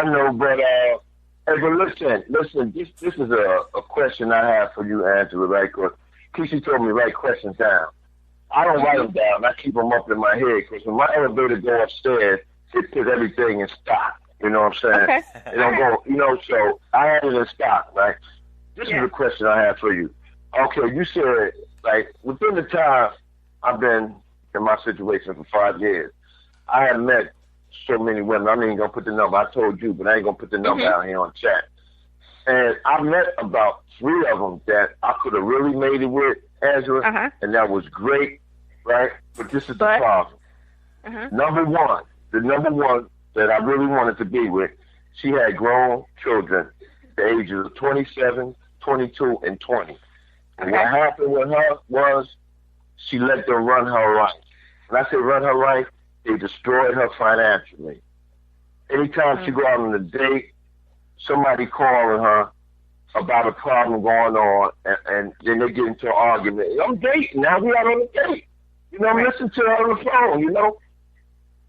I know, but hey, but listen. This is a question I have for you, Angela, right? Because Kysii told me to write questions down. I don't write them down. I keep them up in my head because when my elevator go upstairs, it puts everything in stock. You know what I'm saying? Okay. It don't go. You know, so I have it in stock, right? This is the question I have for you. Okay, you said like within the time I've been in my situation for 5 years, I have met so many women. I'm not even gonna put the number. I told you, but I ain't gonna put the number out here on chat. And I met about 3 of them that I could have really made it with, Angela, and that was great, right? But this is the problem. Number one that I really wanted to be with, she had grown children, the ages of 27, 22, and 20. And what happened with her was she let them run her life. When I say run her life, they destroyed her financially. Anytime she go out on a date, somebody calling her about a problem going on, and then they get into an argument. I'm dating, now we out on a date. You know, I'm listening to her on the phone, you know.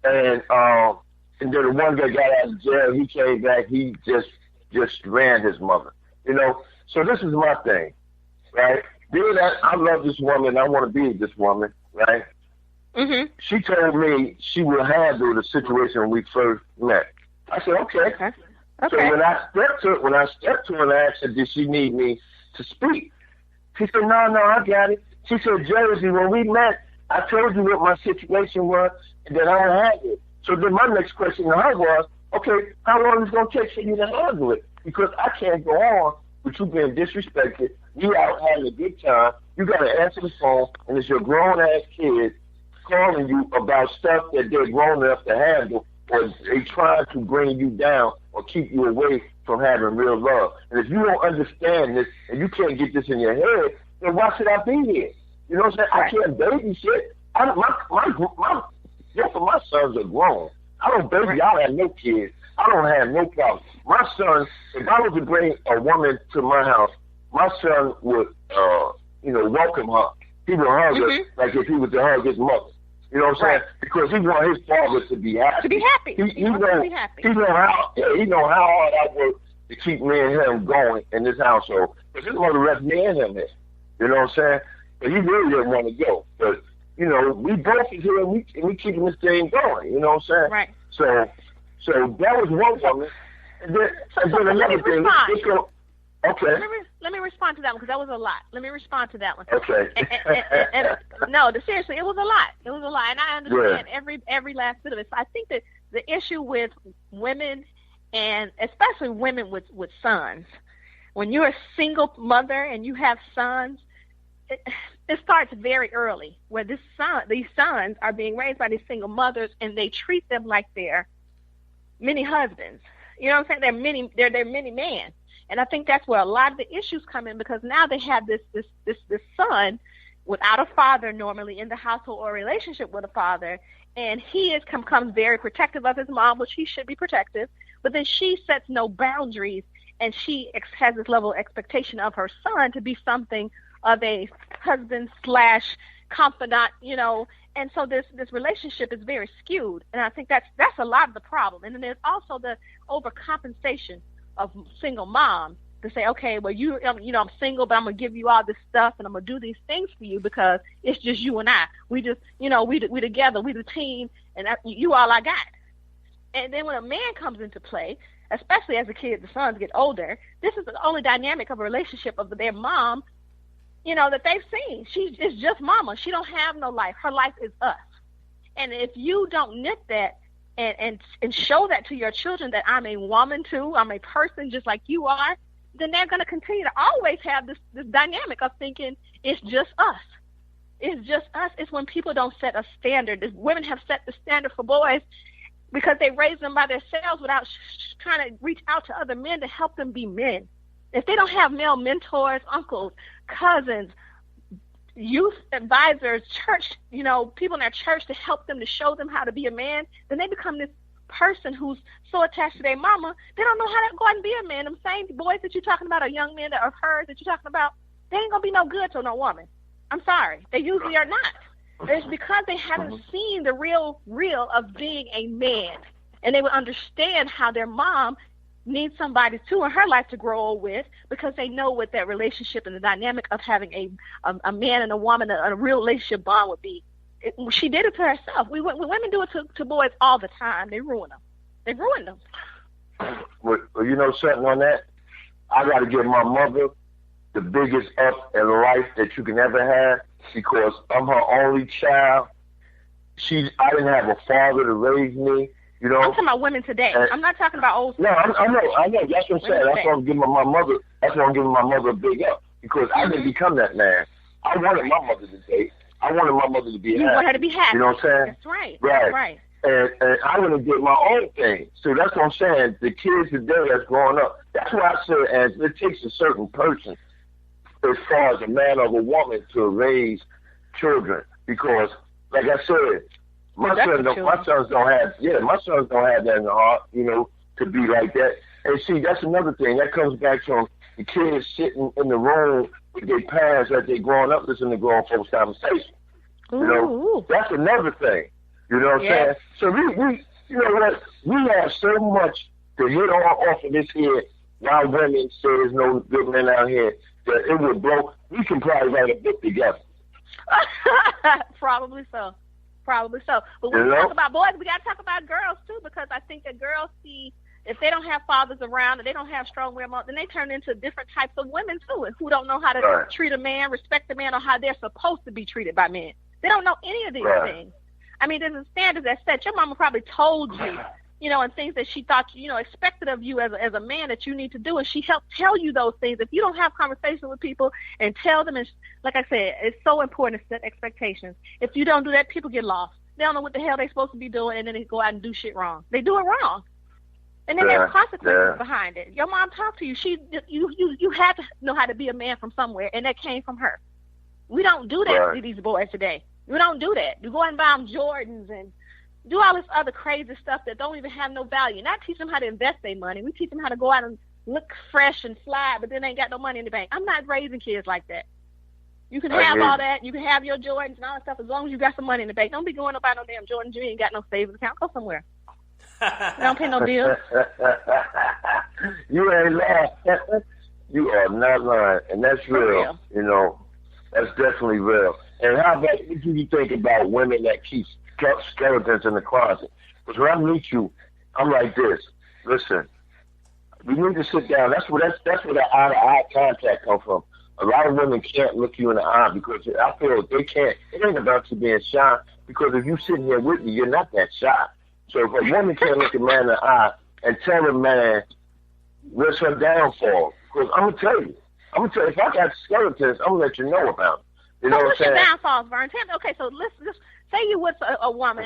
And then the one that got out of jail, he came back, he just ran his mother. You know? So this is my thing, right? Being that I love this woman, I want to be with this woman, right? She told me she would handle the situation when we first met. I said, okay. So when I stepped to her and asked her, did she need me to speak? She said, no, I got it. She said, Jersey, when we met, I told you what my situation was and that I would handle it. So then my next question to her was, okay, how long is it going to take for you to handle it? Because I can't go on with you being disrespected. You out having a good time. You got to answer the phone, and it's your grown-ass kid calling you about stuff that they're grown enough to handle, or they trying to bring you down or keep you away from having real love. And if you don't understand this and you can't get this in your head, then why should I be here? You know what I'm saying? I can't babysit. Both of my sons are grown. I don't baby. I don't have no kids. I don't have no problem. My son, if I was to bring a woman to my house, my son would, welcome her. He would hug her like if he was to hug his mother. You know what I'm saying? Because he wants his father to be happy. To be happy. He know how hard I work to keep me and him going in this household. Because his mother left me and him there. You know what I'm saying? But he really didn't want to go. But, you know, we both is here and we keeping this thing going. You know what I'm saying? Right. So that was one woman. And then another thing. Okay. Let me respond to that one because that was a lot. Let me respond to that one. Okay. and no, seriously, it was a lot. It was a lot, and I understand every last bit of it. So I think that the issue with women, and especially women with sons, when you're a single mother and you have sons, it starts very early, where these sons are being raised by these single mothers, and they treat them like they're mini husbands. You know what I'm saying? They're mini men. And I think that's where a lot of the issues come in, because now they have this son without a father normally in the household or a relationship with a father, and he becomes very protective of his mom, which he should be protective, but then she sets no boundaries, and she has this level of expectation of her son to be something of a husband / confidant, you know, and so this relationship is very skewed, and I think that's a lot of the problem. And then there's also the overcompensation of single moms to say, okay, well, I'm single, but I'm gonna give you all this stuff, and I'm gonna do these things for you because it's just you and I. We just, we together, we the team, and you all I got. And then when a man comes into play, especially as the sons get older, this is the only dynamic of a relationship of their mom, that they've seen. It's just mama. She don't have no life. Her life is us. And if you don't knit that and show that to your children, that I'm a woman too, I'm a person just like you are, then they're going to continue to always have this dynamic of thinking it's just us. It's just us. It's when people don't set a standard. Women have set the standard for boys because they raise them by themselves without trying to reach out to other men to help them be men. If they don't have male mentors, uncles, cousins, youth advisors, church, people in their church to help them, to show them how to be a man, then they become this person who's so attached to their mama, they don't know how to go out and be a man. Them same boys that you're talking about, or young men that are hers that you're talking about, they ain't going to be no good to no woman. I'm sorry. They usually are not. It's because they haven't seen the real of being a man. and they would understand how their mom needs somebody too in her life to grow old with, because they know what that relationship and the dynamic of having a man and a woman, a real relationship bond would be. She did it to herself. Women do it to boys all the time. They ruin them. They ruin them. Well, you know something on that? I got to give my mother the biggest up in life that you can ever have, because I'm her only child. I didn't have a father to raise me. You know, I'm talking about women today. I'm not talking about old. No, I know. That's what I'm saying. That's why I'm giving my mother. That's why I'm giving my mother a big up, because I didn't become that man. I wanted my mother to date. I wanted my mother to be happy. You want her to be happy. You know what I'm saying? That's right. Right. Right. And I want to get my own thing. So that's what I'm saying. The kids today that's growing up. That's why I say, as it takes a certain person, as far as a man or a woman, to raise children, because, like I said, my sons don't have that in the heart, you know, to be like that. And see, that's another thing. That comes back to the kids sitting in the room with their parents as they growing up listening to grown folks' conversation. You know, that's another thing. You know what I'm saying? So we, you know what? We have so much to hit off of this here. Now women say there's no good men out here, that it would blow. We can probably write a book together. Probably so. But when we talk about boys, we got to talk about girls too, because I think that girls see, if they don't have fathers around and they don't have strong women, then they turn into different types of women too, who don't know how to treat a man, respect a man, or how they're supposed to be treated by men. They don't know any of these things. I mean, there's a standard that's set. Your mama probably told you, you know, and things that she thought, you know, expected of you as a man that you need to do, and she helped tell you those things. If you don't have conversation with people and tell them, and like I said, it's so important to set expectations. If you don't do that, people get lost. They don't know what the hell they're supposed to be doing, and then they go out and do shit wrong. They do it wrong. And then there's consequences behind it. Your mom talked to you. You had to know how to be a man from somewhere, and that came from her. We don't do that to these boys today. We don't do that. You go and buy them Jordans and do all this other crazy stuff that don't even have no value. Not teach them how to invest their money. We teach them how to go out and look fresh and fly, but then they ain't got no money in the bank. I'm not raising kids like that. You can have all that. You can have your Jordans and all that stuff as long as you got some money in the bank. Don't be going up out no damn Jordans. You ain't got no savings account. Go somewhere. Don't pay no bills. You ain't lying. You are not lying. And that's real. You know, that's definitely real. And how about, what do you think about women that keep skeletons in the closet? Because when I meet you, I'm like this. Listen, we need to sit down. That's where the eye-to-eye contact comes from. A lot of women can't look you in the eye because I feel they can't. It ain't about you being shy, because if you sitting here with me, you're not that shy. So if a woman can't look a man in the eye and tell a man what's her downfall, because I'm going to tell you, if I got skeletons, I'm going to let you know about it. You know what I'm saying? What's your downfalls, Vern? Tell me, okay, so let's just say you with a woman.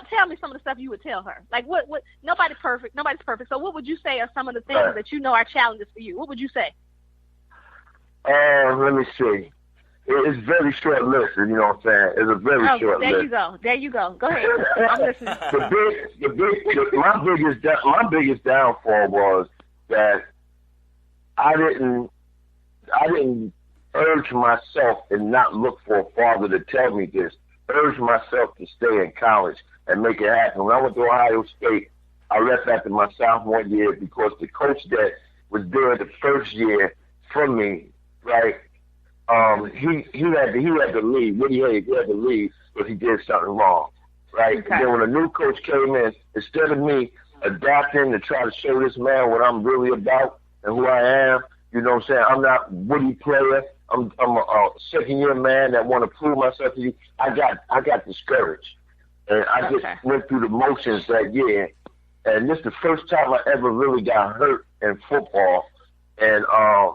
Tell me some of the stuff you would tell her. Like, what? Nobody's perfect. So what would you say are some of the things that you know are challenges for you? What would you say? Let me see. It's very short list, you know what I'm saying? It's a very short list. There you go. Go ahead. I'm listening. My biggest downfall was that I didn't urge myself and not look for a father to tell me this. Urge myself to stay in college and make it happen. When I went to Ohio State, I left after my sophomore year because the coach that was there the first year from me, right? He had to leave. Woody Hayes, he had to leave because he did something wrong, right? Okay. And then when a new coach came in, instead of me adapting to try to show this man what I'm really about and who I am, you know what I'm saying? I'm not Woody player. I'm a second-year man that want to prove myself to you. I got discouraged, and I just went through the motions that year. And this is the first time I ever really got hurt in football. And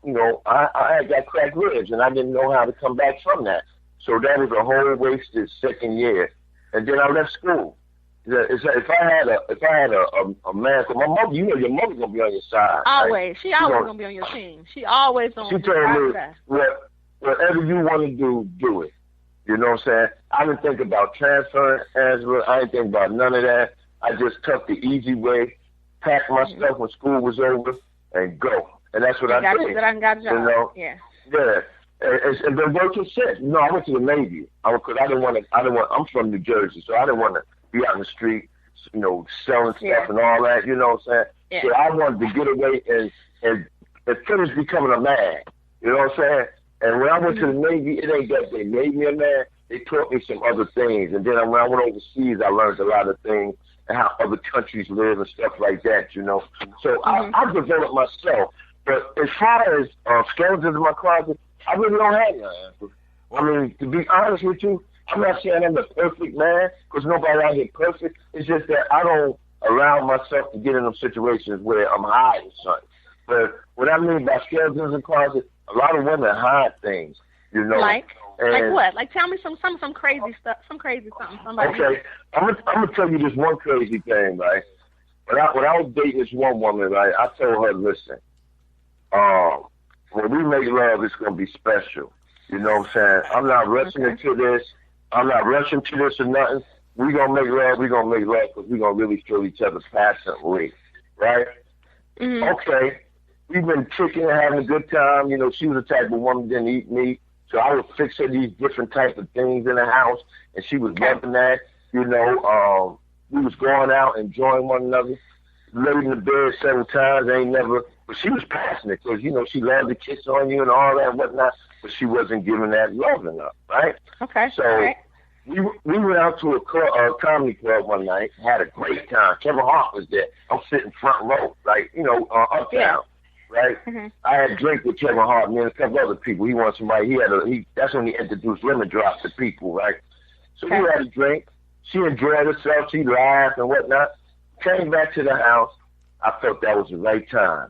you know, I got cracked ribs, and I didn't know how to come back from that. So that was a whole wasted second year. And then I left school. If I had a man, my mother, you know, your mother's gonna be on your side. Always, right? She always gonna be on your team. She always on. She told me, whatever you want to do it. You know what I'm saying? I didn't think about transferring Angela. I didn't think about none of that. I just took the easy way, packed my stuff when school was over, and go. And that's what I did. I got a job. You know? Yeah. And been working since. You know, I went to the Navy because I didn't want. I'm from New Jersey, so I didn't want to be out in the street. selling stuff and all that, you know what I'm saying? Yeah. So I wanted to get away and finish becoming a man, you know what I'm saying? And when I went to the Navy, it ain't that they made me a man. They taught me some other things. And then when I went overseas, I learned a lot of things and how other countries live and stuff like that, you know. So I developed myself. But as far as skeletons in my closet, I really don't have none. I mean, to be honest with you, I'm not saying I'm the perfect man, because nobody out here perfect. It's just that I don't allow myself to get in them situations where I'm hiding something. But what I mean by skeletons in the closet, a lot of women hide things, you know. Like what? Like, tell me some crazy stuff, some crazy something. Somebody. Okay, I'm gonna tell you this one crazy thing, right? When I was dating this one woman, right, I told her, listen, when we make love, it's gonna be special. You know what I'm saying? I'm not rushing into this. I'm not rushing to this or nothing. We're gonna make love because we're gonna really feel each other passionately, right? Mm-hmm. Okay. We've been kicking and having a good time. You know, she was the type of woman that didn't eat meat. So I would fix her these different types of things in the house, and she was loving that. You know, we was going out, enjoying one another, laid in the bed 7 times, but she was passionate because, you know, she loved to kiss on you and all that and whatnot, but she wasn't giving that love enough, right? Okay. So we went out to a comedy club one night, had a great time. Kevin Hart was there. I'm sitting front row, like, you know, uptown. Yeah. Right? Mm-hmm. I had a drink with Kevin Hart, me and a couple other people. He wanted somebody, that's when he introduced lemon drops to people, right? So we had a drink. She enjoyed herself. She laughed and whatnot. Came back to the house. I felt that was the right time.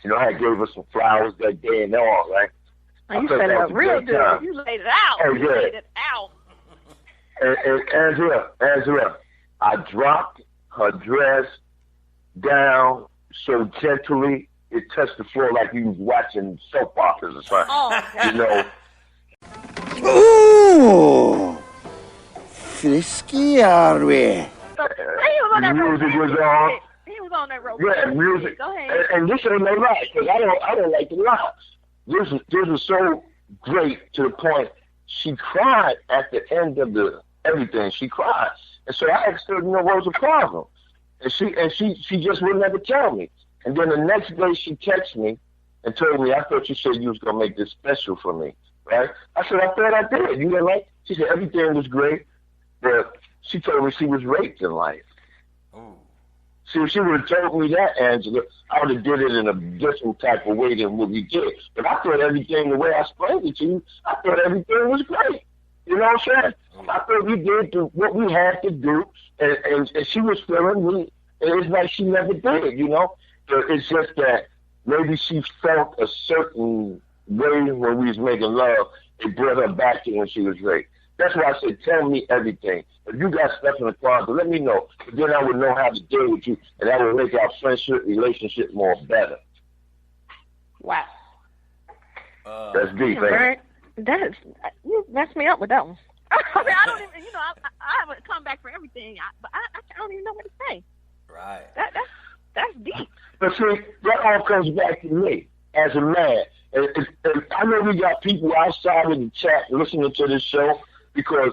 You know, I had gave her some flowers that day and all, right? Oh, you set it up real good. Time. You laid it out. Oh, you yeah. laid it out. And Angela, I dropped her dress down so gently, it touched the floor like you was watching soap operas or something. Oh, you know. Ooh, frisky are we? So, he was on that music was on. He was on that road. Yeah, music. Go ahead. And this ain't no lie, because I don't like to lie. This was so great to the point she cried at the end of everything. She cried, and so I asked her, you know, what was the problem? And she just would never tell me. And then the next day she texted me and told me, I thought you said you was going to make this special for me, right? I said, I thought I did. You know, like, she said everything was great, but she told me she was raped in life. Oh. See, if she would have told me that, Angela, I would have did it in a different type of way than what we did. But I thought everything, the way I explained it to you, I thought everything was great. You know what I'm saying? I thought we did what we had to do, and she was feeling me. And it's like she never did it, you know? But it's just that maybe she felt a certain way when we was making love. It brought her back to when she was raped. That's why I said, tell me everything. If you got stuff in the closet, let me know. But then I would know how to deal with you, and that would make our friendship, relationship more better. Wow. That's deep, ain't it? You messed me up with that one. I mean, I don't even, you know, I haven't come back for everything, but I don't even know what to say. Right. That's deep. But see, that all comes back to me as a man. And I know we got people outside of the chat listening to this show because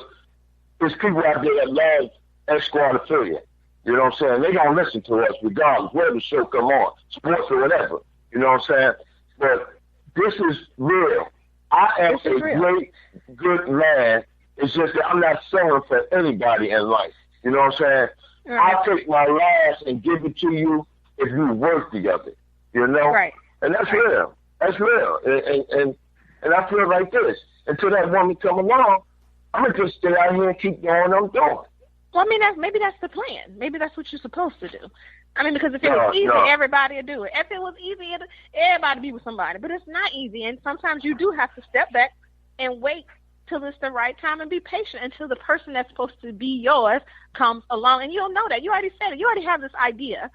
there's people out there that love X-Squad affiliate. You know what I'm saying? They gonna listen to us regardless, where the show come on, sports or whatever. You know what I'm saying? But this is real. I am a great, good man. It's just that I'm not selling for anybody in life. You know what I'm saying? Right. I'll take my last and give it to you if you're worthy of it. You know? Right. And that's real. That's real. And I feel like this. Until that woman come along, I'm going to just stay out here and keep doing what I'm doing. Well, I mean, maybe that's the plan. Maybe that's what you're supposed to do. I mean, because if it was easy, everybody would do it. If it was easy, everybody would be with somebody. But it's not easy, and sometimes you do have to step back and wait till it's the right time and be patient until the person that's supposed to be yours comes along. And you'll know that. You already said it. You already have this idea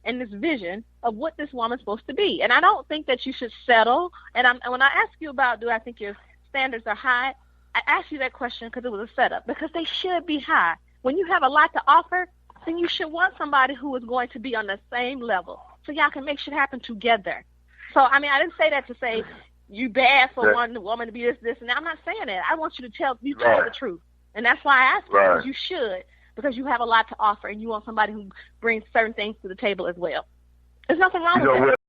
and this vision of what this woman's supposed to be. And I don't think that you should settle. And when I ask you about, do I think your standards are high, I asked you that question because it was a setup, because they should be high. When you have a lot to offer, then you should want somebody who is going to be on the same level so y'all can make shit happen together. So, I mean, I didn't say that to say you bad for one woman to be this, and I'm not saying that. I want you to tell the truth. And that's why I asked you, because you should. because you have a lot to offer and you want somebody who brings certain things to the table as well. There's nothing wrong with that.